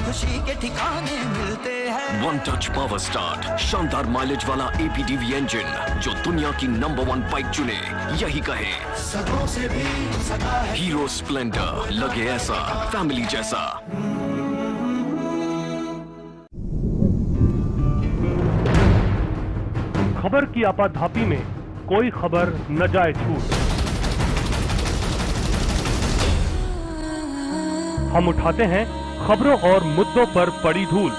खुशी के ठिकाने मिलते हैं। वन टच पावर स्टार्ट, शानदार माइलेज वाला APDV इंजन जो दुनिया की नंबर 1 बाइक चुने, यही कहे सदों से भी सदा है। हीरो स्प्लेंडर, लगे ऐसा फैमिली जैसा। खबर की आपाधापी में कोई खबर न जाए छूट। हम उठाते हैं खबरों और मुद्दों पर पड़ी धूल,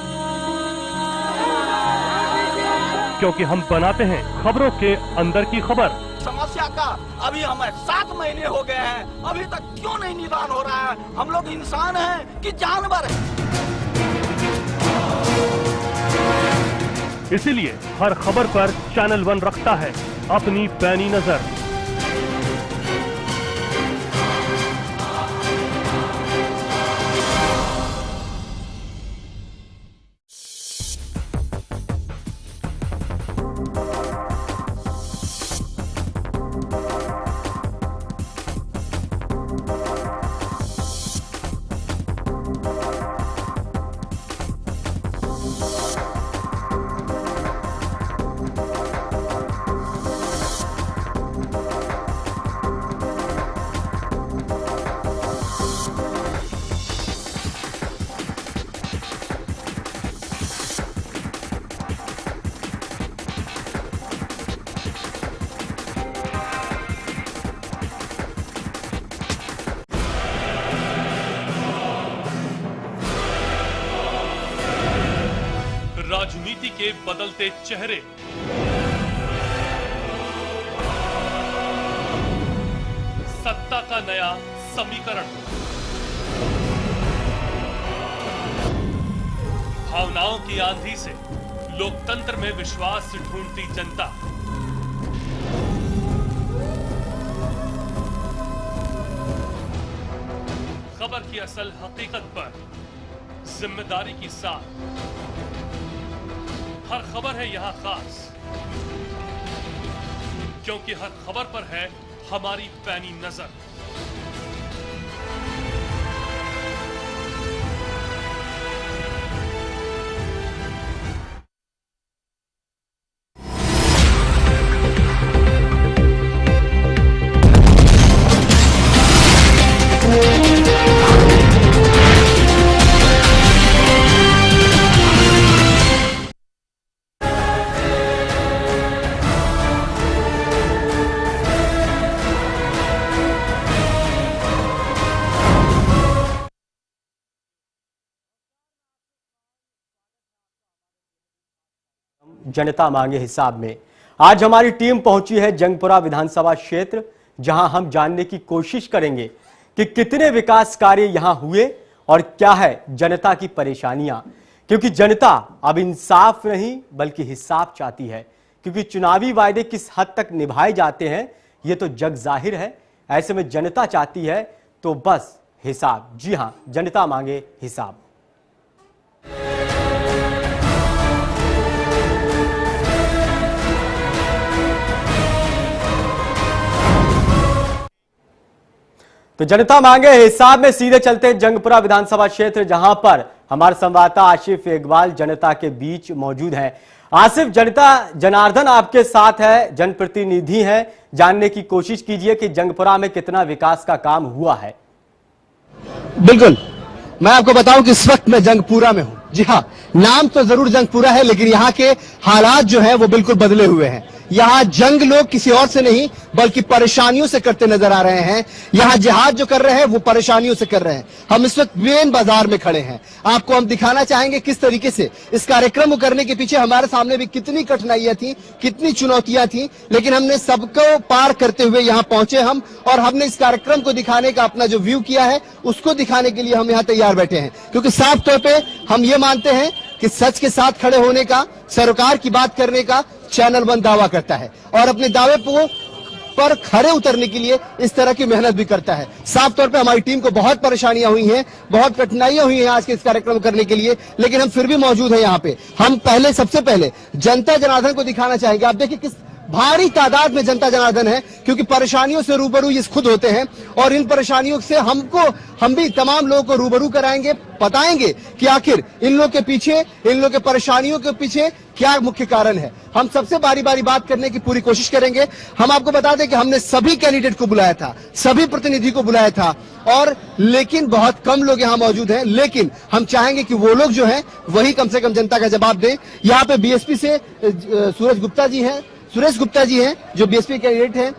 क्योंकि हम बनाते हैं खबरों के अंदर की खबर। समस्या का अभी हमें 7 महीने हो गए हैं, अभी तक क्यों नहीं निदान हो रहा है? हम लोग इंसान हैं कि जानवर हैं? इसीलिए हर खबर पर चैनल 1 रखता है अपनी पैनी नजर। राजनीति के बदलते चेहरे, सत्ता का नया समीकरण, भावनाओं की आंधी से लोकतंत्र में विश्वास ढूंढती जनता, खबर की असल हकीकत पर जिम्मेदारी के साथ हर खबर है यहां खास, क्योंकि हर खबर पर है हमारी पैनी नजर। जनता मांगे हिसाब में आज हमारी टीम पहुंची है जंगपुरा विधानसभा क्षेत्र, जहां हम जानने की कोशिश करेंगे कि कितने विकास कार्य यहां हुए और क्या है जनता की परेशानियां, क्योंकि जनता अब इंसाफ नहीं बल्कि हिसाब चाहती है। क्योंकि चुनावी वायदे किस हद तक निभाए जाते हैं ये तो जग जाहिर है। ऐसे में जनता चाहती है तो बस हिसाब। जी हां, जनता मांगे हिसाब। तो जनता मांगे हिसाब में सीधे चलते हैं जंगपुरा विधानसभा क्षेत्र, जहां पर हमारे संवाददाता आसिफ इकबाल जनता के बीच मौजूद हैं। आसिफ, जनता जनार्दन आपके साथ है, जनप्रतिनिधि हैं, जानने की कोशिश कीजिए कि जंगपुरा में कितना विकास का काम हुआ है। बिल्कुल, मैं आपको बताऊं कि इस वक्त मैं जंगपुरा में हूं। जी हाँ, नाम तो जरूर जंगपुरा है, लेकिन यहाँ के हालात जो है वो बिल्कुल बदले हुए हैं। यहाँ जंग लोग किसी और से नहीं बल्कि परेशानियों से करते नजर आ रहे हैं। यहाँ जिहाद जो कर रहे हैं वो परेशानियों से कर रहे हैं। हम इस वक्त मेन बाजार में खड़े हैं, आपको हम दिखाना चाहेंगे किस तरीके से इस कार्यक्रम को करने के पीछे हमारे सामने भी कितनी कठिनाइयां थी, कितनी चुनौतियां थी, लेकिन हमने सबको पार करते हुए यहाँ पहुंचे हम, और हमने इस कार्यक्रम को दिखाने का अपना जो व्यू किया है उसको दिखाने के लिए हम यहाँ तैयार बैठे हैं। क्योंकि साफ तौर पर हम ये मानते हैं कि सच के साथ खड़े होने का, सरकार की बात करने का चैनल 1 दावा करता है और अपने दावे पर खड़े उतरने के लिए इस तरह की मेहनत भी करता है। साफ तौर पे हमारी टीम को बहुत परेशानियां हुई हैं, बहुत कठिनाइयां हुई हैं आज के इस कार्यक्रम करने के लिए, लेकिन हम फिर भी मौजूद हैं यहाँ पे। हम सबसे पहले जनता जनार्दन को दिखाना चाहेंगे। आप देखिए किस भारी तादाद में जनता जनार्दन है, क्योंकि परेशानियों से रूबरू ये खुद होते हैं और इन परेशानियों से हम भी तमाम लोगों को रूबरू कराएंगे, बताएंगे कि आखिर इन लोग के पीछे, इन लोग के परेशानियों के पीछे क्या मुख्य कारण है। हम सबसे बारी बारी बात करने की पूरी कोशिश करेंगे। हम आपको बता दें कि हमने सभी कैंडिडेट को बुलाया था, सभी प्रतिनिधि को बुलाया था, और लेकिन बहुत कम लोग यहाँ मौजूद हैं। लेकिन हम चाहेंगे कि वो लोग जो हैं वही कम से कम जनता का जवाब दें। यहाँ पे बीएसपी से सुरेश गुप्ता जी हैं जो बीएसपी कैंडिडेट हैं।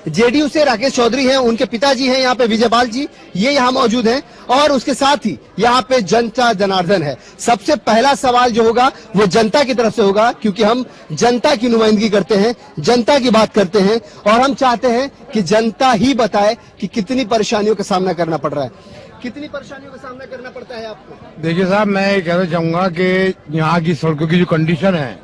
जेडीयू से राकेश चौधरी हैं, उनके पिताजी हैं यहाँ पे विजयपाल जी, ये यहाँ मौजूद हैं। और उसके साथ ही यहाँ पे जनता जनार्दन है। सबसे पहला सवाल जो होगा वो जनता की तरफ से होगा, क्योंकि हम जनता की नुमाइंदगी करते हैं, जनता की बात करते हैं, और हम चाहते हैं कि जनता ही बताए कि कितनी परेशानियों का सामना करना पड़ रहा है। कितनी परेशानियों का सामना करना पड़ता है आपको? देखिए साहब, मैं ये कहना चाहूंगा कि यहाँ की सड़कों की जो कंडीशन है,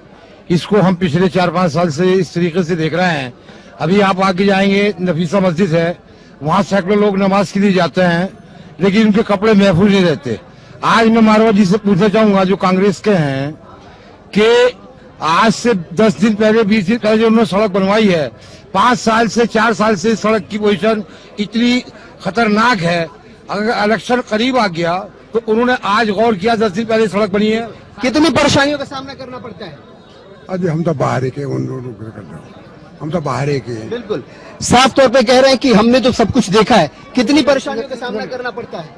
इसको हम पिछले 4-5 साल से इस तरीके से देख रहे हैं। अभी आप आके जाएंगे, नफीसा मस्जिद है, वहाँ सैकड़ों लोग नमाज के लिए जाते हैं, लेकिन उनके कपड़े महफूज नहीं रहते। आज मैं मारवा जी से पूछना चाहूंगा, जो कांग्रेस के हैं, कि आज से 10 दिन पहले, 20 दिन पहले जो उन्होंने सड़क बनवाई है, 5 साल से 4 साल से सड़क की पोजीशन इतनी खतरनाक है। अगर इलेक्शन करीब आ गया तो उन्होंने आज गौर किया, 10 दिन पहले सड़क बनी है। कितनी परेशानियों का सामना करना पड़ता है? अभी हम तो बाहर के उन लोगों को कर रहे हैं, हम तो बाहर के। बिल्कुल साफ तौर पे कह रहे हैं कि हमने तो सब कुछ देखा है। कितनी परेशानियों का सामना करना पड़ता है?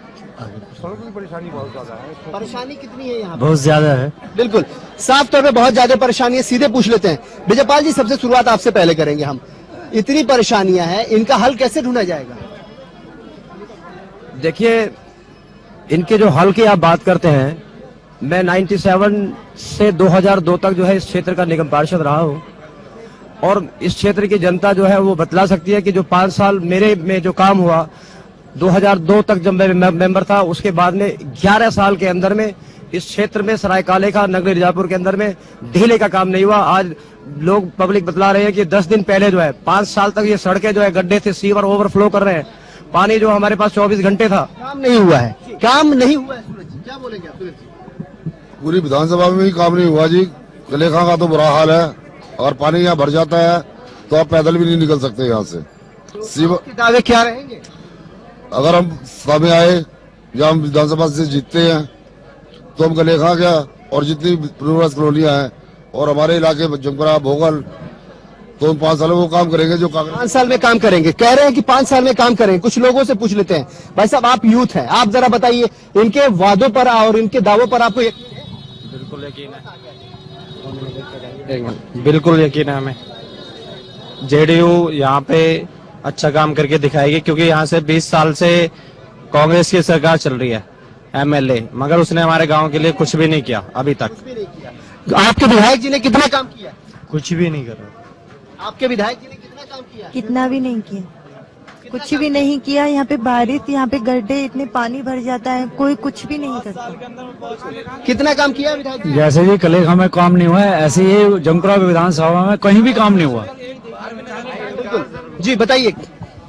सड़क की परेशानी बहुत ज्यादा है। परेशानी कितनी है यहाँ? बहुत ज्यादा है। बिल्कुल साफ तौर पे बहुत ज्यादा परेशानी है। सीधे पूछ लेते हैं विजयपाल जी, सबसे शुरुआत आपसे पहले करेंगे हम। इतनी परेशानियां हैं, इनका हल कैसे ढूंढा जाएगा? देखिए, इनके जो हल की आप बात करते हैं, मैं 97 से 2002 तक जो है इस क्षेत्र का निगम पार्षद रहा हूँ, और इस क्षेत्र की जनता जो है वो बतला सकती है कि जो 5 साल मेरे में जो काम हुआ, 2002 तक जब मैं मेंबर था, उसके बाद में 11 साल के अंदर में इस क्षेत्र में सरायकाले का, नगरी रजापुर के अंदर में ढीले का काम नहीं हुआ। आज लोग पब्लिक बतला रहे हैं कि 10 दिन पहले जो है 5 साल तक ये सड़कें जो है गड्ढे थे, सीवर ओवरफ्लो कर रहे हैं। पानी जो हमारे पास 24 घंटे था, काम नहीं हुआ है, काम नहीं हुआ है। सूरज जी क्या बोलेंगे आप? सूरज जी, पूरी विधानसभा में भी काम नहीं हुआ जी। कलेखा का तो बुरा हाल है, और पानी यहाँ भर जाता है तो आप पैदल भी नहीं निकल सकते यहाँ से। आपके दावे क्या रहेंगे? अगर हम सामने आए या हम विधानसभा से जीतते हैं तो हम कलेखा क्या और जितनी पूर्वज कॉलोनियां हैं और हमारे इलाके में जमपुरा, भोगल, तो हम 5 सालों में वो काम करेंगे जो कांग्रेस 5 साल में काम करेंगे। कह रहे हैं कि 5 साल में काम करेंगे। कुछ लोगों से पूछ लेते हैं। भाई साहब, आप यूथ हैं, आप जरा बताइए, इनके वादों पर और इनके दावों पर आपको यकीन है? बिल्कुल यकीन है, बिल्कुल यकीन है हमें। जेडीयू यहाँ पे अच्छा काम करके दिखाएगी, क्योंकि यहाँ से 20 साल से कांग्रेस की सरकार चल रही है, एमएलए, मगर उसने हमारे गांव के लिए कुछ भी नहीं किया अभी तक। आपके विधायक जी ने कितना काम किया? कुछ भी नहीं कर रहे। आपके विधायक जी ने कितना काम किया? कितना भी नहीं किया, कुछ भी नहीं किया। यहाँ पे बारिश, यहाँ पे गड्ढे, इतने पानी भर जाता है, कोई कुछ भी नहीं करता। कितना काम किया विधायक जी? जैसे जी कलेखा में काम नहीं हुआ है, ऐसे ही जमपुरा विधानसभा में कहीं भी काम नहीं हुआ। जी बताइए।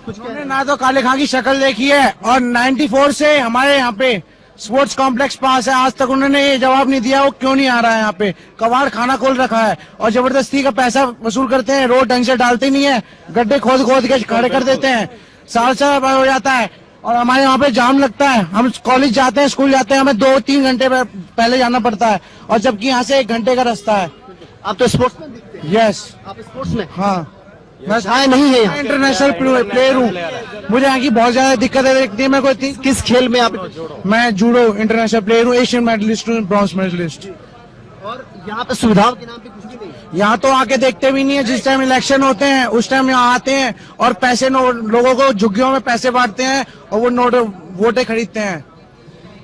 उन्होंने ना तो काले खां की शक्ल देखी है, और 94 से हमारे यहाँ पे स्पोर्ट्स कॉम्प्लेक्स पास है, आज तक उन्होंने ये जवाब नहीं दिया वो क्यों नहीं आ रहा है। यहाँ पे कबाड़ खाना खोल रखा है और जबरदस्ती का पैसा वसूल करते हैं। रोड ढंग से डालते नहीं है, गड्ढे खोद खोद के खड़े कर देते हैं, साल हो जाता है और हमारे यहाँ पे जाम लगता है। हम कॉलेज जाते हैं, स्कूल जाते हैं, हमें 2-3 घंटे पहले जाना पड़ता है, और जबकि यहाँ से 1 घंटे का रास्ता है। आप तो स्पोर्ट्समैन दिखते हैं। यस, आप स्पोर्ट्स में? हाँ, बस नहीं है यहाँ। इंटरनेशनल प्लेयर हूँ, मुझे यहाँ की बहुत ज्यादा दिक्कतें देखती है। मैं कोई किस खेल में आप? मैं जूडो इंटरनेशनल प्लेयर हूँ, एशियन मेडलिस्ट हूँ, ब्रॉन्ज मेडलिस्ट। और यहाँ पे सुविधाओं के नाम पे कुछ भी नहीं। यहाँ तो आके देखते भी नहीं है। जिस टाइम इलेक्शन होते हैं उस टाइम यहाँ आते हैं और पैसे लोगों को झुग्गियों में पैसे बांटते हैं और वो वोटें खरीदते हैं।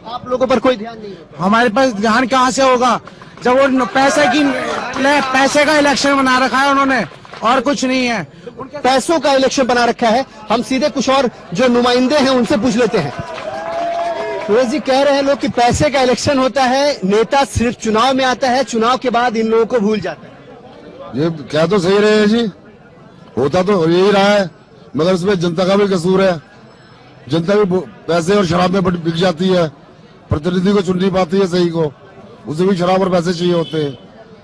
आप लोगों पर कोई ध्यान नहीं है? हमारे पास ध्यान कहाँ से होगा जब वो पैसे का इलेक्शन बना रखा है उन्होंने, और कुछ नहीं है। पैसों का इलेक्शन बना रखा है। हम सीधे कुछ और जो नुमाइंदे हैं उनसे पूछ लेते हैं। सूरज जी, कह रहे हैं लोग कि पैसे का इलेक्शन होता है, नेता सिर्फ चुनाव में आता है, चुनाव के बाद इन लोगों को भूल जाता है। ये क्या तो सही रहे जी, होता तो यही रहा है, मगर इसमें जनता का भी कसूर है। जनता भी पैसे और शराब में बिक जाती है, प्रतिनिधि को चुन नहीं पाती है सही को, उसे भी शराब और पैसे चाहिए होते हैं,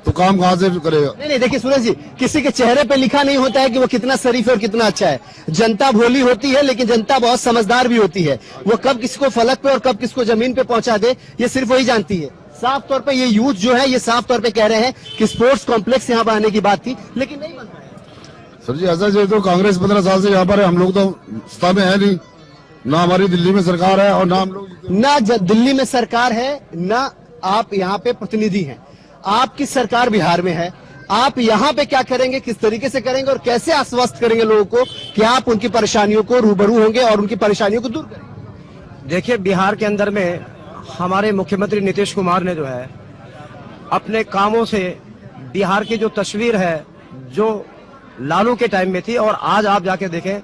तो काम कहाँ से करेगा? नहीं, देखिए सूरज जी, किसी के चेहरे पे लिखा नहीं होता है कि वो कितना शरीफ है और कितना अच्छा है। जनता भोली होती है, लेकिन जनता बहुत समझदार भी होती है। वो कब किसको फलक पे और कब किसको जमीन पे पहुंचा दे, ये सिर्फ वही जानती है। साफ तौर पे ये यूथ जो है, ये साफ तौर पे कह रहे हैं कि स्पोर्ट्स कॉम्प्लेक्स यहाँ बनाने की बात थी, लेकिन नहीं बन रहा है। सर जी ऐसा जो तो कांग्रेस 15 साल से यहाँ पर है, हम लोग तो सत्ता में है नहीं, ना हमारी दिल्ली में सरकार है और ना हम लोग ना दिल्ली में सरकार है, ना आप यहाँ पे प्रतिनिधि हैं। आपकी सरकार बिहार में है, आप यहाँ पे क्या करेंगे, किस तरीके से करेंगे और कैसे आश्वस्त करेंगे लोगों को कि आप उनकी परेशानियों को रूबरू होंगे और उनकी परेशानियों को दूर करेंगे? देखिए, बिहार के अंदर में हमारे मुख्यमंत्री नीतीश कुमार ने जो है अपने कामों से बिहार की जो तस्वीर है, जो लालू के टाइम में थी और आज आप जाके देखें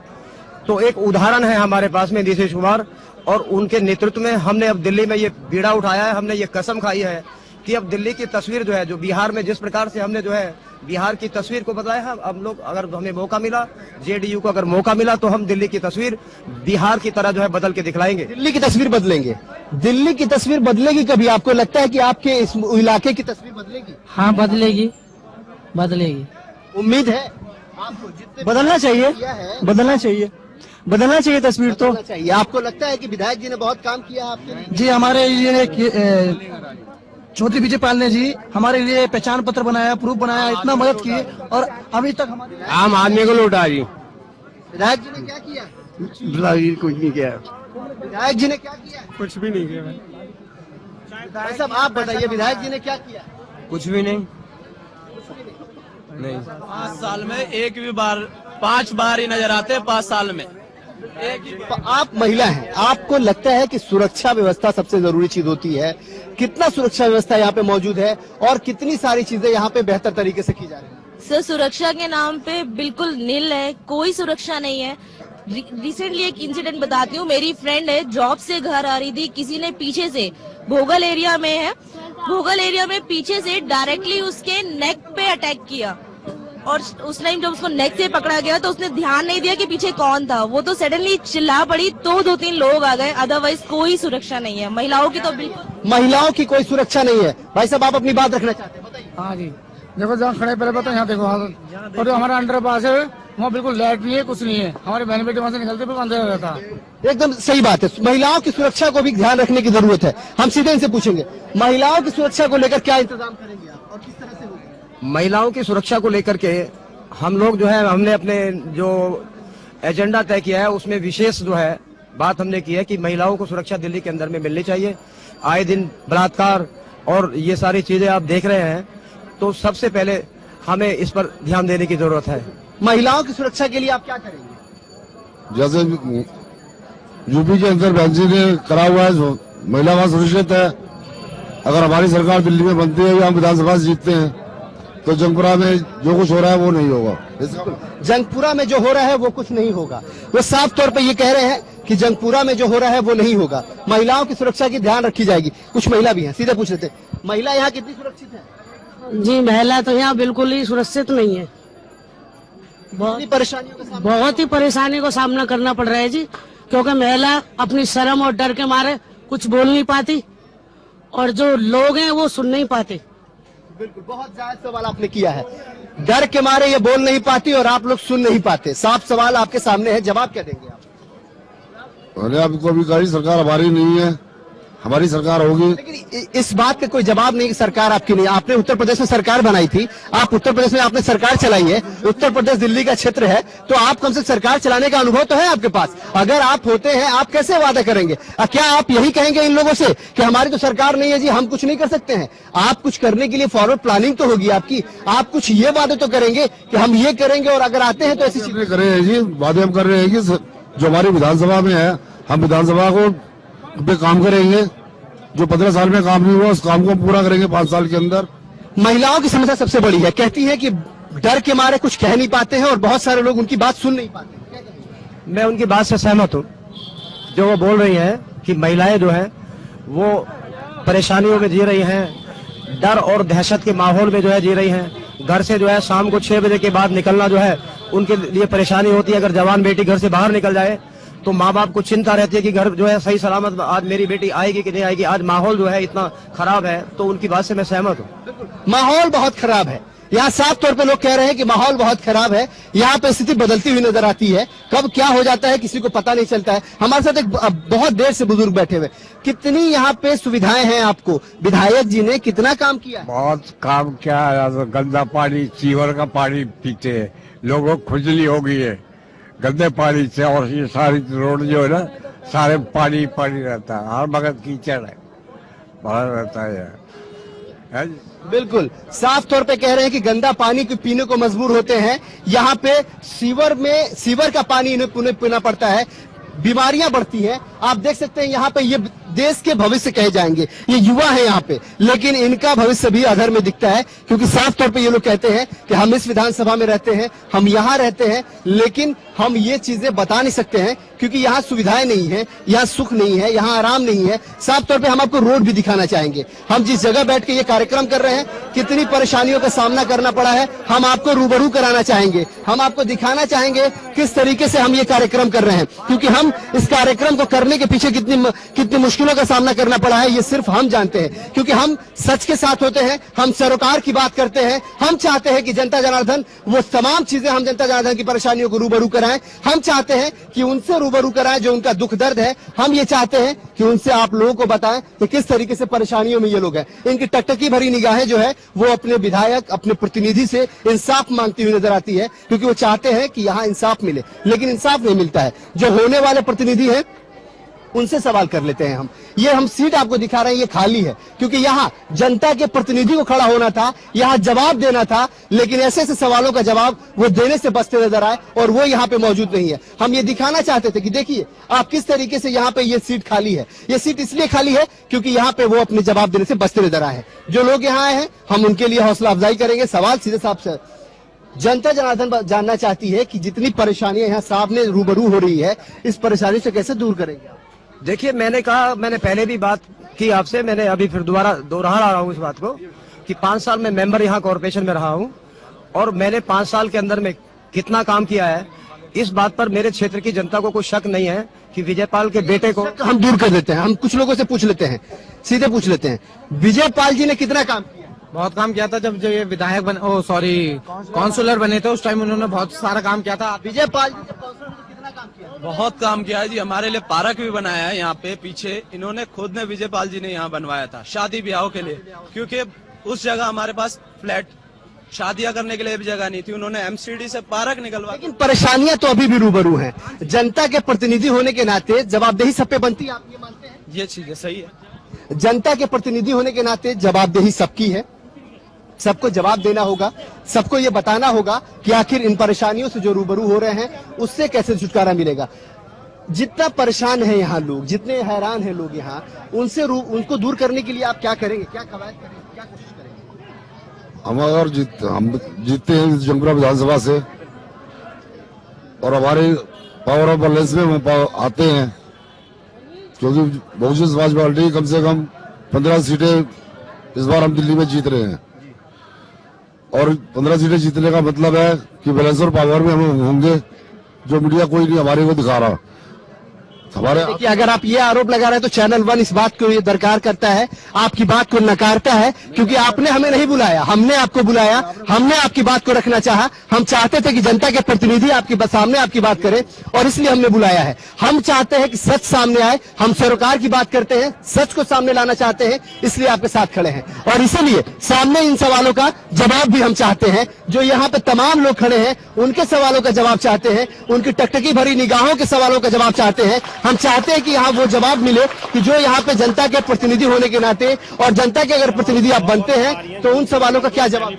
तो एक उदाहरण है हमारे पास में नीतीश कुमार, और उनके नेतृत्व में हमने अब दिल्ली में ये बीड़ा उठाया है, हमने ये कसम खाई है कि अब दिल्ली की तस्वीर जो है, जो बिहार में जिस प्रकार से हमने जो है बिहार की तस्वीर को बताया है, हम लोग अगर हमें मौका मिला, जेडीयू को अगर मौका मिला, तो हम दिल्ली की तस्वीर बिहार की तरह जो है बदल के दिखलाएंगे। दिल्ली की तस्वीर बदलेंगे। दिल्ली की तस्वीर बदलेगी कभी? आपको लगता है कि आपके इस इलाके की तस्वीर बदलेगी? हाँ, बदलेगी, बदलेगी। उम्मीद है आपको? बदलना चाहिए, बदलना चाहिए, बदलना चाहिए तस्वीर तो चाहिए। आपको लगता है कि विधायक जी ने बहुत काम किया आपके लिए? जी, हमारे लिए चौधरी विजय पाल ने जी हमारे लिए पहचान पत्र बनाया, प्रूफ बनाया, इतना मदद की, और अभी तक हमारे आम आदमी को लौटा जी। विधायक जी ने क्या किया? कुछ नहीं किया। विधायक जी ने क्या किया? कुछ भी नहीं किया। भाई साहब आप बताइए, विधायक जी ने क्या किया? कुछ भी नहीं। 5 साल में एक भी बार, 5 बार ही नजर आते हैं 5 साल में। आप महिला हैं, आपको लगता है कि सुरक्षा व्यवस्था सबसे जरूरी चीज होती है? कितना सुरक्षा व्यवस्था यहाँ पे मौजूद है और कितनी सारी चीजें यहाँ पे बेहतर तरीके से की जा रही है? सर, सुरक्षा के नाम पे बिल्कुल नील है, कोई सुरक्षा नहीं है। रिसेंटली एक इंसिडेंट बताती हूँ। मेरी फ्रेंड है, जॉब से घर आ रही थी, किसी ने पीछे से, भोगल एरिया में है, भोगल एरिया में पीछे से डायरेक्टली उसके नेक पे अटैक किया, और उस टाइम जब उसको नेक से पकड़ा गया तो उसने ध्यान नहीं दिया कि पीछे कौन था। वो तो सडनली चिल्ला पड़ी तो 2-3 लोग आ गए, अदरवाइज कोई सुरक्षा नहीं है। महिलाओं की तो बिल्कुल, महिलाओं की कोई सुरक्षा नहीं है। भाई साहब आप अपनी बात रखना चाहते हैं, बताइए। हाँ जी, देखो जहाँ खड़े पहले बताओ, यहाँ देखो, और जो हमारा अंडर पास है वहाँ बिल्कुल लाइट नहीं है, कुछ नहीं है। हमारे बहन बेटे वहाँ से निकलते हुए अंधेरा रहता है। एकदम सही बात है। महिलाओं की सुरक्षा को भी ध्यान रखने की जरूरत है। हम सीधे इनसे पूछेंगे, महिलाओं की सुरक्षा को लेकर क्या इंतजाम करेंगे आप और किस तरह से होगा? महिलाओं की सुरक्षा को लेकर के हम लोग जो है, हमने अपने जो एजेंडा तय किया है उसमें विशेष जो है बात हमने की है कि महिलाओं को सुरक्षा दिल्ली के अंदर में मिलनी चाहिए। आए दिन बलात्कार और ये सारी चीजें आप देख रहे हैं, तो सबसे पहले हमें इस पर ध्यान देने की जरूरत है। महिलाओं की सुरक्षा के लिए आप क्या करेंगे? जैसे यूपी के अंदर बहन जी ने करा हुआ है, महिला वहां सुरक्षित है। अगर हमारी सरकार दिल्ली में बनती है या हम विधानसभा से जीतते हैं तो जंगपुरा में जो कुछ हो रहा है वो नहीं होगा। जंगपुरा में जो हो रहा है वो कुछ नहीं होगा। वो साफ तौर पे ये कह रहे हैं कि जंगपुरा में जो हो रहा है वो नहीं होगा। महिलाओं की सुरक्षा की ध्यान रखी जाएगी। कुछ महिला भी हैं, सीधे पूछ लेते हैं, महिला यहाँ कितनी सुरक्षित है? जी, महिला तो यहाँ बिल्कुल ही सुरक्षित नहीं है। बहुत ही परेशानी का सामना करना पड़ रहा है जी, क्योंकि महिला अपनी शर्म और डर के मारे कुछ बोल नहीं पाती, और जो लोग हैं वो सुन नहीं पाते। बिल्कुल, बहुत जायज सवाल आपने किया है। डर के मारे ये बोल नहीं पाती और आप लोग सुन नहीं पाते। साफ सवाल आपके सामने है, जवाब क्या देंगे आप? अरे आपको अभी कही सरकार हमारी नहीं है, हमारी सरकार होगी। लेकिन इस बात का कोई जवाब नहीं कि सरकार आपकी नहीं। आपने उत्तर प्रदेश में सरकार बनाई थी, आप उत्तर प्रदेश में आपने सरकार चलाई है। उत्तर प्रदेश दिल्ली का क्षेत्र है, तो आप कम से सरकार चलाने का अनुभव तो है आपके पास। अगर आप होते हैं, आप कैसे वादा करेंगे? क्या आप यही कहेंगे इन लोगों से कि हमारी तो सरकार नहीं है जी, हम कुछ नहीं कर सकते हैं? आप कुछ करने के लिए फॉरवर्ड प्लानिंग तो होगी आपकी। आप कुछ ये वादे तो करेंगे कि हम ये करेंगे, और अगर आते हैं तो ऐसी चीजें करें जी। वादे हम कर रहे हैं कि जो हमारी विधानसभा में है, हम विधानसभा को पे काम करेंगे। जो 15 साल में काम नहीं हुआ उस काम को पूरा करेंगे 5 साल के अंदर। महिलाओं की समस्या सबसे बड़ी है, कहती है कि डर के मारे कुछ कह नहीं पाते हैं और बहुत सारे लोग उनकी बात सुन नहीं पाते। मैं उनकी बात से सहमत हूँ। जो वो बोल रही हैं कि महिलाएं जो है वो परेशानियों में जी रही हैं, डर और दहशत के माहौल में जो है जी रही हैं। घर से जो है शाम को 6 बजे के बाद निकलना जो है उनके लिए परेशानी होती है। अगर जवान बेटी घर से बाहर निकल जाए तो माँ बाप को चिंता रहती है कि घर जो है सही सलामत आज मेरी बेटी आएगी कि नहीं आएगी। आज माहौल जो है इतना खराब है, तो उनकी बात से मैं सहमत हूँ। माहौल बहुत खराब है, यहाँ साफ तौर पे लोग कह रहे हैं कि माहौल बहुत खराब है। यहाँ पे स्थिति बदलती हुई नजर आती है, कब क्या हो जाता है किसी को पता नहीं चलता है। हमारे साथ एक बहुत देर से बुजुर्ग बैठे हुए, कितनी यहाँ पे सुविधाएं हैं आपको? विधायक जी ने कितना काम किया? बहुत काम किया है। गंदा पानी, सीवर का पानी पीते हैं, लोगों को खुजली हो गई है गंदे पानी से। और ये सारी रोड जो है ना, सारे पानी पानी रहता है, हर वक्त कीचड़ है, बड़ा रहता है। बिल्कुल साफ तौर पे कह रहे हैं कि गंदा पानी को पीने को मजबूर होते हैं। यहाँ पे सीवर का पानी इन्हें पीना पड़ता है, बीमारियां बढ़ती हैं। आप देख सकते हैं यहाँ पे ये देश के भविष्य कहे जाएंगे, ये युवा है यहाँ पे, लेकिन इनका भविष्य भी अधर में दिखता है। क्योंकि साफ तौर पे ये लोग कहते हैं कि हम इस विधानसभा में रहते हैं, हम यहाँ रहते हैं, लेकिन हम ये चीजें बता नहीं सकते हैं क्योंकि यहाँ सुविधाएं नहीं है, यहाँ सुख नहीं है, यहाँ आराम नहीं है। साफ तौर पे हम आपको रोड भी दिखाना चाहेंगे। हम जिस जगह बैठ के ये कार्यक्रम कर रहे हैं, कितनी परेशानियों का सामना करना पड़ा है, हम आपको रूबरू कराना चाहेंगे। हम आपको दिखाना चाहेंगे किस तरीके से हम ये कार्यक्रम कर रहे हैं, क्योंकि हम इस कार्यक्रम को करने के पीछे कितनी मुश्किलों का सामना करना पड़ा है, ये सिर्फ हम जानते हैं। क्योंकि हम सच के साथ होते हैं, हम सरोकार की बात करते हैं। हम चाहते हैं कि जनता जनार्दन वो तमाम चीजें हम जनता जनार्दन की परेशानियों को रूबरू कराएं। हम चाहते हैं कि उनसे रूबरू कराएं जो उनका दुख दर्द है। हम ये चाहते हैं कि उनसे आप लोगों को बताएं कि किस तरीके से परेशानियों में ये लोग हैं। इनकी टकटकी भरी निगाहें जो है वो अपने विधायक, अपने प्रतिनिधि से इंसाफ मांगती हुई नजर आती है, क्योंकि वो चाहते हैं कि यहाँ इंसाफ मिले, लेकिन इंसाफ नहीं मिलता है। जो होने वाले प्रतिनिधि हैं उनसे सवाल कर लेते हैं हम। ये हम सीट आपको दिखा रहे हैं, ये खाली है, क्योंकि यहाँ जनता के प्रतिनिधि को खड़ा होना था, यहाँ जवाब देना था, लेकिन ऐसे ऐसे सवालों का जवाब वो देने से बचते नजर आए और वो यहाँ पे मौजूद नहीं है। हम ये दिखाना चाहते थे कि देखिए आप किस तरीके से यहाँ पे ये सीट खाली है। ये सीट इसलिए खाली है क्योंकि यहाँ पे वो अपने जवाब देने से बचते नजर आए हैं। जो लोग यहाँ आए हैं हम उनके लिए हौसला अफजाई करेंगे। सवाल सीधे साफ से जनता जनार्दन जानना चाहती है कि जितनी परेशानियां यहाँ सामने रूबरू हो रही है, इस परेशानी से कैसे दूर करेंगे? देखिए, मैंने कहा, मैंने पहले भी बात की आपसे, मैंने अभी फिर दोबारा दोहरा रहा हूँ इस बात को कि 5 साल में मेंबर यहाँ कॉर्पोरेशन में रहा हूँ और मैंने 5 साल के अंदर में कितना काम किया है, इस बात पर मेरे क्षेत्र की जनता को कोई शक नहीं है कि विजयपाल के बेटे को हम दूर कर देते हैं। हम कुछ लोगों से पूछ लेते हैं, सीधे पूछ लेते हैं, विजयपाल जी ने कितना काम किया? बहुत काम किया था। जब ये विधायक काउंसलर बने थे उस टाइम उन्होंने बहुत सारा काम किया था। विजयपाल जी जब काउंसलर थे कितना काम किया? बहुत काम किया है जी। हमारे लिए पार्क भी बनाया है यहाँ पे पीछे, इन्होंने खुद ने, विजयपाल जी ने यहाँ बनवाया था शादी ब्याह के लिए, क्योंकि उस जगह हमारे पास फ्लैट शादियां करने के लिए भी जगह नहीं थी। उन्होंने एमसीडी से पार्क निकलवा। लेकिन परेशानियां तो अभी भी रूबरू हैं। जनता के प्रतिनिधि होने के नाते जवाबदेही सब पे बनती है, आप ये मानते हैं? ये चीजें सही है। जनता के प्रतिनिधि होने के नाते जवाबदेही सबकी है, सबको जवाब देना होगा, सबको ये बताना होगा कि आखिर इन परेशानियों से जो रूबरू हो रहे हैं उससे कैसे छुटकारा मिलेगा। जितना परेशान है यहाँ लोग, जितने हैरान हैं लोग यहाँ, उनको दूर करने के लिए आप क्या करेंगे, क्या कवायद करेंगे, क्या कोशिश करेंगे? हम जीतते हैं जंगपुरा विधानसभा से और हमारे पावर ऑफ बैलेंस में हम आते हैं, क्योंकि बहुजन समाज पार्टी कम से कम 15 सीटें इस बार हम दिल्ली में जीत रहे हैं और 15 सीटें जीतने का मतलब है कि बैलेंस और पावर में हम होंगे, जो मीडिया कोई नहीं हमारे को दिखा रहा। हमारे देखिए, अगर आप ये आरोप लगा रहे हैं तो चैनल 1 इस बात को ये दरकार करता है, आपकी बात को नकारता है, क्योंकि आपने हमें नहीं बुलाया, हमने आपको बुलाया, हमने आपकी बात को रखना चाहा। हम चाहते थे कि जनता के प्रतिनिधि आपके सामने आपकी बात करें और इसलिए हमने बुलाया है। हम चाहते हैं कि सच सामने आए, हम सरोकार की बात करते हैं, सच को सामने लाना चाहते हैं, इसलिए आपके साथ खड़े हैं। और इसीलिए सामने इन सवालों का जवाब भी हम चाहते हैं। जो यहाँ पे तमाम लोग खड़े हैं उनके सवालों का जवाब चाहते हैं, उनकी टकटकी भरी निगाहों के सवालों का जवाब चाहते हैं। हम चाहते हैं कि यहाँ वो जवाब मिले कि जो यहाँ पे जनता के प्रतिनिधि होने के नाते और जनता के अगर प्रतिनिधि आप बनते हैं तो उन सवालों का क्या जवाब?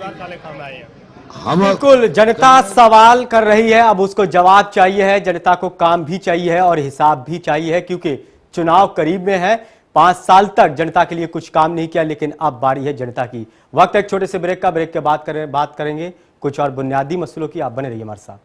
बिल्कुल, जनता सवाल कर रही है, अब उसको जवाब चाहिए है। जनता को काम भी चाहिए है और हिसाब भी चाहिए है, क्योंकि चुनाव करीब में है। 5 साल तक जनता के लिए कुछ काम नहीं किया, लेकिन अब बारी है जनता की। वक्त एक छोटे से ब्रेक का, ब्रेक के बाद बात करेंगे कुछ और बुनियादी मसलों की। आप बने रहिए हमारे साथ।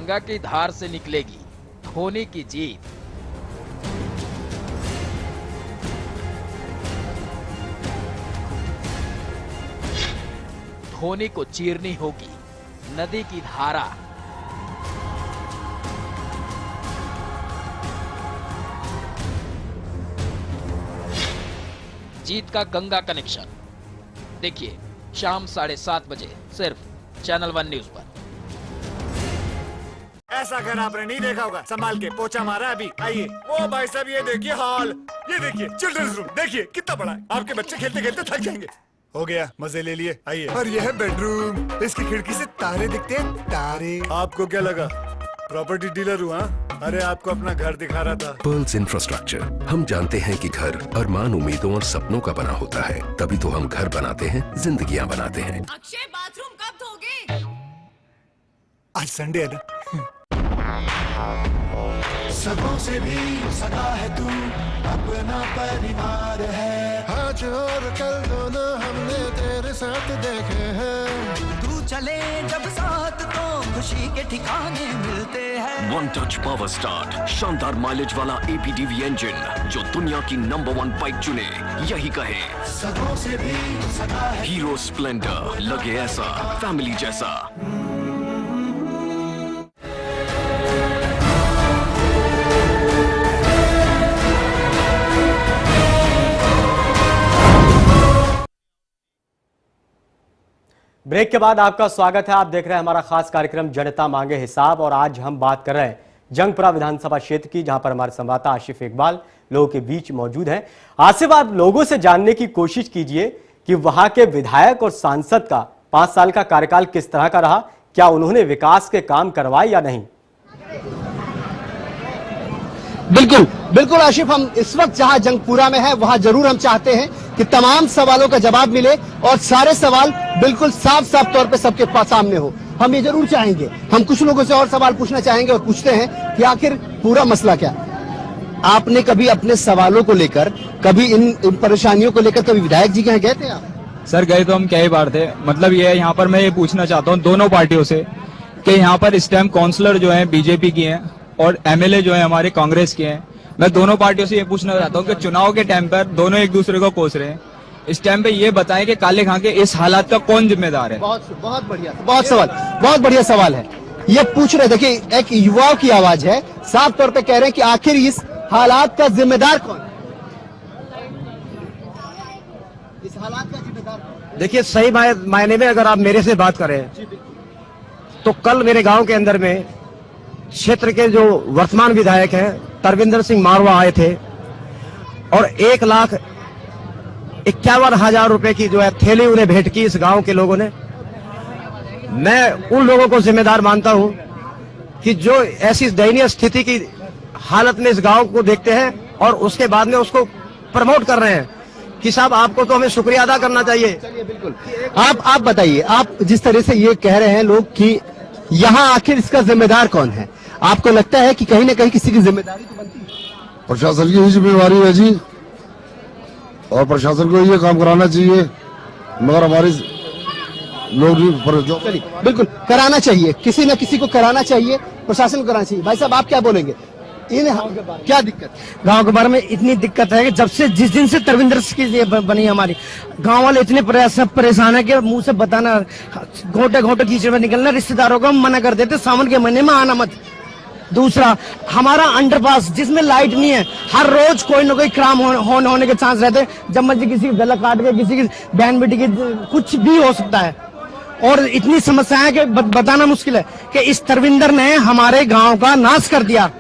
गंगा की धार से निकलेगी धोनी की जीत। धोनी को चीरनी होगी नदी की धारा। जीत का गंगा कनेक्शन देखिए शाम 7:30 बजे सिर्फ चैनल 1 न्यूज पर। ऐसा घर आपने नहीं देखा होगा, संभाल के पोछा मारा अभी। आइए वो भाई साहब, ये देखिए हॉल, ये देखिए चिल्ड्रंस रूम, देखिए कितना बड़ा है। आपके बच्चे खेलते खेलते थक जाएंगे। हो गया, मजे ले लिए। आइए। और ये है बेडरूम, इसकी खिड़की से तारे दिखते हैं, तारे। आपको क्या लगा प्रॉपर्टी डीलर हुआ? अरे आपको अपना घर दिखा रहा था। पर्ल्स इंफ्रास्ट्रक्चर, हम जानते हैं कि घर अरमान, उम्मीदों और सपनों का बना होता है, तभी तो हम घर बनाते हैं, जिंदगियां बनाते हैं। अक्षय बाथरूम कब धोगे? आज संडे है ना। सगों से भी सगा है तू, अपना परिवार है। आज और कल दोनों हमने तेरे साथ देखे हैं। तू चले जब साथ तो खुशी के ठिकाने मिलते हैं। वन टच पावर स्टार्ट, शानदार माइलेज वाला APDV इंजन जो दुनिया की नंबर 1 बाइक चुने, यही कहे। सगों से भी सगा है। हीरो स्प्लेंडर, लगे ऐसा फैमिली जैसा। ब्रेक के बाद आपका स्वागत है। आप देख रहे हैं हमारा खास कार्यक्रम जनता मांगे हिसाब, और आज हम बात कर रहे हैं जंगपुरा विधानसभा क्षेत्र की, जहां पर हमारे संवाददाता आशिफ इकबाल लोगों के बीच मौजूद हैं। आसिफ, आप लोगों से जानने की कोशिश कीजिए कि वहां के विधायक और सांसद का 5 साल का कार्यकाल किस तरह का रहा, क्या उन्होंने विकास के काम करवाए या नहीं। बिल्कुल बिल्कुल आशिफ, हम इस वक्त जहां जंगपुरा में है वहां जरूर हम चाहते हैं कि तमाम सवालों का जवाब मिले और सारे सवाल बिल्कुल साफ साफ तौर पे सबके पास सामने हो। हम ये जरूर चाहेंगे। हम कुछ लोगों से और सवाल पूछना चाहेंगे और पूछते हैं कि आखिर पूरा मसला क्या। आपने कभी अपने सवालों को लेकर, कभी इन परेशानियों को लेकर कभी विधायक जी के यहाँ गए थे आप? सर गए तो हम कई बार थे। मतलब ये यहाँ पर मैं ये पूछना चाहता हूँ दोनों पार्टियों से कि यहाँ पर इस टाइम काउंसलर जो है बीजेपी की हैं और MLA जो है हमारे कांग्रेस के हैं। मैं दोनों पार्टियों से ये पूछना चाहता हूँ कि चुनाव के टाइम पर दोनों एक दूसरे को कोस रहे हैं। इस टाइम पे ये बताएं कि काले खां के इस हालात का कौन जिम्मेदार है। बहुत बढ़िया, बहुत बढ़िया सवाल है। ये पूछ रहे, देखिए एक युवाओं की आवाज है, साफ तौर पे कह रहे हैं कि आखिर इस हालात का जिम्मेदार कौन है? इस हालात का जिम्मेदार कौन? देखिए सही मायने में अगर आप मेरे से बात करें तो कल मेरे गांव के अंदर में क्षेत्र के जो वर्तमान विधायक हैं तरविंदर सिंह मारवा आए थे और 1,51,000 रुपए की जो है थैली उन्हें भेंट की इस गांव के लोगों ने। मैं उन लोगों को जिम्मेदार मानता हूं कि जो ऐसी दयनीय स्थिति की हालत में इस गांव को देखते हैं और उसके बाद में उसको प्रमोट कर रहे हैं कि साहब आपको तो हमें शुक्रिया अदा करना चाहिए। बिल्कुल। आप बताइए, आप जिस तरह से ये कह रहे हैं लोग कि यहाँ आखिर इसका जिम्मेदार कौन है, आपको लगता है कि कहीं ना कहीं किसी की जिम्मेदारी तो बनती है? प्रशासन की ही जिम्मेवारी है जी, और प्रशासन को ये काम कराना चाहिए, मगर हमारे लोग बिल्कुल कराना चाहिए, किसी न किसी को कराना चाहिए, प्रशासन को कराना चाहिए। भाई साहब आप क्या बोलेंगे? क्या दिक्कत गांव के बारे में? इतनी दिक्कत है कि जब से जिस दिन से तरविंदर की बनी हमारी, गांव वाले इतने परेशान है कि मुंह से बताना, घोटे घोटे कीचड़ में निकलना, रिश्तेदारों को मना कर देते सावन के महीने में आना मत। दूसरा, हमारा अंडरपास जिसमें लाइट नहीं है, हर रोज कोई ना कोई क्राइम होने के चांस रहते हैं। जब मर्जी किसी की गला काट के, किसी की बहन बेटी की कुछ भी हो सकता है। और इतनी समस्याएं कि बताना मुश्किल है कि इस तरविंदर ने हमारे गांव का नाश कर दिया।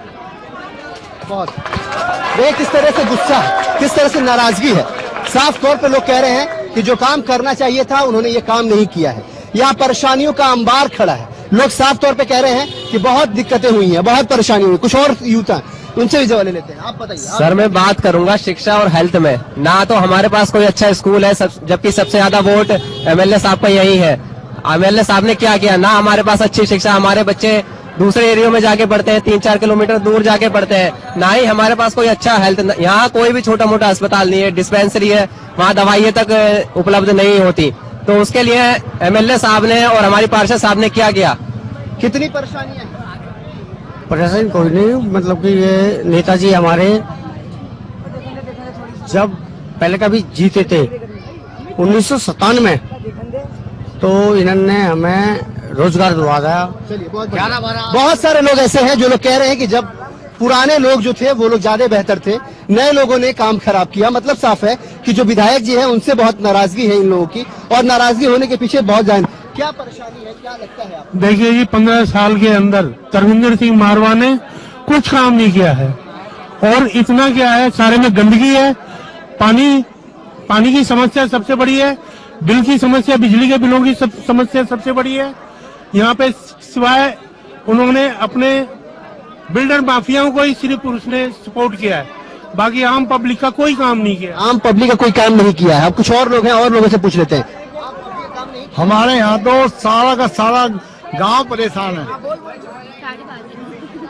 देख किस तरह से गुस्सा है, किस तरह से नाराजगी है। साफ तौर पे लोग कह रहे हैं कि जो काम करना चाहिए था उन्होंने ये काम नहीं किया है। यहाँ परेशानियों का अंबार खड़ा है। लोग साफ तौर पे कह रहे हैं कि बहुत दिक्कतें हुई हैं, बहुत परेशानी हुई। कुछ और यूथ हैं, उनसे भी जवाब ले लेते हैं। आप बताइए। सर मैं बात करूंगा शिक्षा और हेल्थ में। ना तो हमारे पास कोई अच्छा स्कूल है, जबकि सबसे ज्यादा वोट MLA साहब का यही है। MLA साहब ने क्या किया? ना हमारे पास अच्छी शिक्षा, हमारे बच्चे दूसरे एरियो में जाके पढ़ते हैं, 3-4 किलोमीटर दूर जाके पढ़ते हैं। ना ही हमारे पास कोई अच्छा हेल्थ, यहाँ कोई भी छोटा मोटा अस्पताल नहीं है, डिस्पेंसरी है, वहाँ दवाइयाँ तक उपलब्ध नहीं होती। तो उसके लिए MLA साहब ने और हमारी पार्षद साहब ने क्या किया? कितनी परेशानियां? परेशानी कोई नहीं, मतलब कि ये नेताजी हमारे जब पहले कभी जीते थे 1997 में, तो इन्होंने हमें रोजगार दिलवाया। बहुत सारे लोग ऐसे हैं जो लोग कह रहे हैं कि जब पुराने लोग जो थे वो लोग ज्यादा बेहतर थे, नए लोगों ने काम खराब किया। मतलब साफ है कि जो विधायक जी हैं उनसे बहुत नाराजगी है इन लोगों की, और नाराजगी होने के पीछे बहुत क्या परेशानी है, क्या लगता है आपको? देखिए जी, 15 साल के अंदर तरविंदर सिंह मारवा ने कुछ काम नहीं किया है, और इतना क्या है, सारे में गंदगी है, पानी की समस्या सबसे बड़ी है, बिल की समस्या, बिजली के बिलों की समस्या सबसे बड़ी है। यहाँ पे सिवाय उन्होंने अपने बिल्डर माफियाओं को ही सिर्फ उसने सपोर्ट किया है, बाकी आम पब्लिक का कोई काम नहीं किया। आम पब्लिक का कोई काम नहीं किया है। अब कुछ और लोग हैं, और लोगों से पूछ लेते हैं। हमारे यहाँ तो सारा का सारा गांव परेशान है।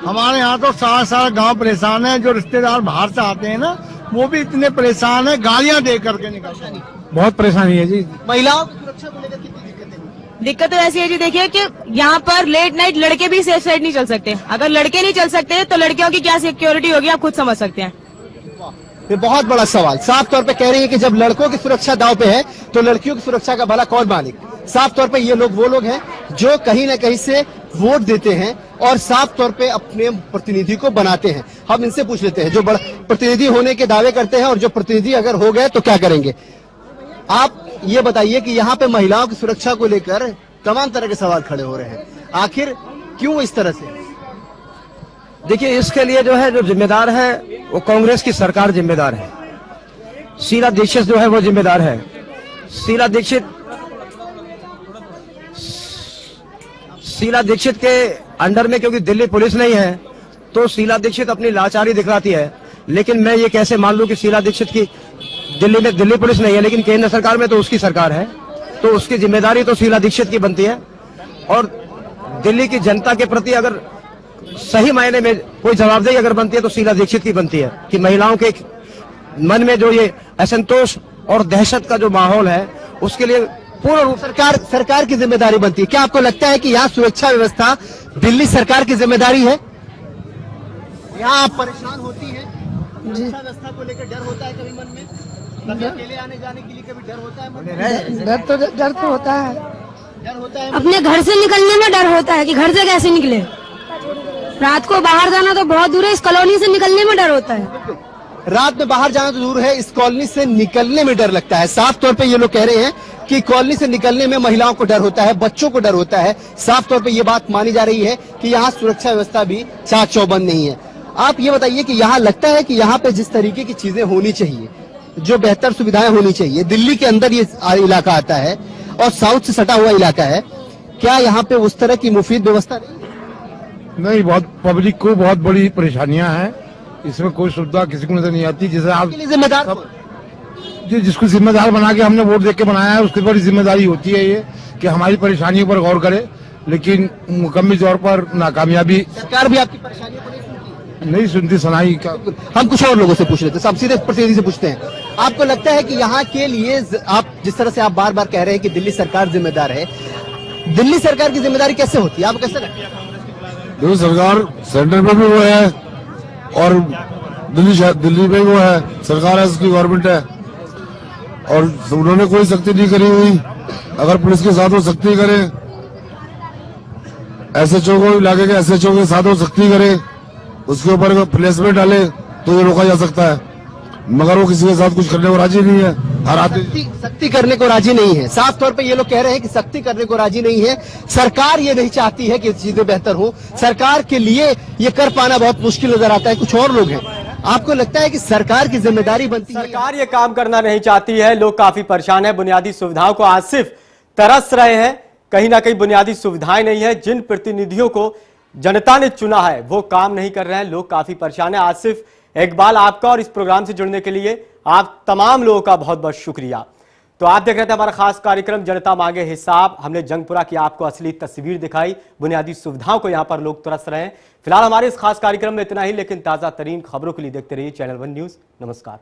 हमारे यहाँ तो सारा गांव परेशान है। जो रिश्तेदार बाहर से आते हैं ना, वो भी इतने परेशान है, गालियां दे करके निकलते हैं। बहुत परेशानी है जी। महिलाओं की सुरक्षा को लेकर कितनी दिक्कतें? दिक्कत तो ऐसी है जी, देखिए कि यहाँ पर लेट नाइट लड़के भी सेफ साइड नहीं चल सकते। अगर लड़के नहीं चल सकते तो लड़कियों की क्या सिक्योरिटी होगी, आप खुद समझ सकते हैं। ये बहुत बड़ा सवाल। साफ तौर पे कह रही है कि जब लड़कों की सुरक्षा दांव पे है तो लड़कियों की सुरक्षा का भला कौन मालिक? साफ तौर पे ये लोग वो लोग हैं जो कहीं ना कहीं से वोट देते हैं और साफ तौर पे अपने प्रतिनिधि को बनाते हैं। हम इनसे पूछ लेते हैं जो बड़ा प्रतिनिधि होने के दावे करते हैं, और जो प्रतिनिधि अगर हो गए तो क्या करेंगे। आप ये बताइए कि यहाँ पे महिलाओं की सुरक्षा को लेकर तमाम तरह के सवाल खड़े हो रहे हैं, आखिर क्यों इस तरह से? देखिए, इसके लिए जो है, जो जिम्मेदार है वो कांग्रेस की सरकार जिम्मेदार है। शीला दीक्षित जो है वो जिम्मेदार है। शीला दीक्षित के अंडर में क्योंकि दिल्ली पुलिस नहीं है, तो शीला दीक्षित अपनी लाचारी दिखलाती है। लेकिन मैं ये कैसे मान लूं कि शीला दीक्षित की दिल्ली पुलिस नहीं है, लेकिन केंद्र सरकार में तो उसकी सरकार है, तो उसकी जिम्मेदारी तो शीला दीक्षित की बनती है। और दिल्ली की जनता के प्रति अगर सही मायने में कोई जवाबदेही अगर बनती है तो शीला दीक्षित की बनती है कि महिलाओं के मन में जो ये असंतोष और दहशत का जो माहौल है, उसके लिए पूर्ण रूप सरकार की जिम्मेदारी बनती है। क्या आपको लगता है कि यहाँ सुरक्षा व्यवस्था दिल्ली सरकार की जिम्मेदारी है? यहाँ आप परेशान होती है, सुरक्षा व्यवस्था को लेकर डर होता है कभी मन में? कभी अकेले आने जाने के लिए कभी डर होता है मन में? डर तो होता है। डर होता है अपने घर से निकलने में डर होता है कि घर से कैसे निकले। रात को बाहर जाना तो बहुत दूर है, इस कॉलोनी से निकलने में डर होता है। रात में बाहर जाना तो दूर है, इस कॉलोनी से निकलने में डर लगता है। साफ तौर पे ये लोग कह रहे हैं कि कॉलोनी से निकलने में महिलाओं को डर होता है, बच्चों को डर होता है। साफ तौर पे ये बात मानी जा रही है कि यहाँ सुरक्षा व्यवस्था भी चाक चौबंद नहीं है। आप ये बताइए कि यहाँ लगता है कि यहाँ पे जिस तरीके की चीजें होनी चाहिए, जो बेहतर सुविधाएं होनी चाहिए, दिल्ली के अंदर ये इलाका आता है और साउथ से सटा हुआ इलाका है, क्या यहाँ पे उस तरह की मुफीद व्यवस्था नहीं? बहुत पब्लिक को बहुत बड़ी परेशानियां हैं, इसमें कोई सुविधा किसी को नजर नहीं आती। जैसे आप जिम्मेदार जिसको जिम्मेदार बना के हमने वोट देके बनाया है, उसकी बड़ी जिम्मेदारी होती है ये कि हमारी परेशानियों पर गौर करे, लेकिन मुकम्मल तौर पर नाकामयाबी। सरकार भी आपकी परेशानियों को नहीं सुनती सुनाई का। हम कुछ और लोगों से पूछ लेते हैं, सब सीधे प्रतिनिधि से पूछते हैं। आपको लगता है कि यहाँ के लिए आप जिस तरह से आप बार बार कह रहे हैं कि दिल्ली सरकार जिम्मेदार है, दिल्ली सरकार की जिम्मेदारी कैसे होती है, आपको कैसे लगता है? दिल्ली सरकार सेंटर में भी वो है और दिल्ली में वो है, सरकार है, उसकी गवर्नमेंट है, और उन्होंने कोई सख्ती नहीं करी हुई। अगर पुलिस के साथ वो सख्ती करे, एसएचओ को, इलाके के एसएचओ के साथ वो सख्ती करे, उसके ऊपर प्लेसमेंट डाले तो ये रोका जा सकता है, मगर वो किसी के साथ कुछ करने को राजी नहीं है। हर आदमी सख्ती करने को राजी नहीं है। साफ तौर पे ये लोग कह रहे हैं कि सख्ती करने को राजी नहीं है। सरकार ये नहीं चाहती है कि चीजें बेहतर हो, सरकार के लिए ये कर पाना बहुत मुश्किल नजर आता है। कुछ और लोग हैं, आपको लगता है कि सरकार की जिम्मेदारी बनती है? सरकार ये काम करना नहीं चाहती है, लोग काफी परेशान है, बुनियादी सुविधाओं को आज सिर्फ तरस रहे हैं। कहीं ना कहीं बुनियादी सुविधाएं नहीं है, जिन प्रतिनिधियों को जनता ने चुना है वो काम नहीं कर रहे हैं, लोग काफी परेशान है। आज सिर्फ इकबाल आपका और इस प्रोग्राम से जुड़ने के लिए आप तमाम लोगों का बहुत बहुत शुक्रिया। तो आप देख रहे थे हमारा खास कार्यक्रम जनता मांगे हिसाब। हमने जंगपुरा की आपको असली तस्वीर दिखाई, बुनियादी सुविधाओं को यहां पर लोग तरस रहे हैं। फिलहाल हमारे इस खास कार्यक्रम में इतना ही, लेकिन ताजा तरीन खबरों के लिए देखते रहिए चैनल 1 न्यूज। नमस्कार।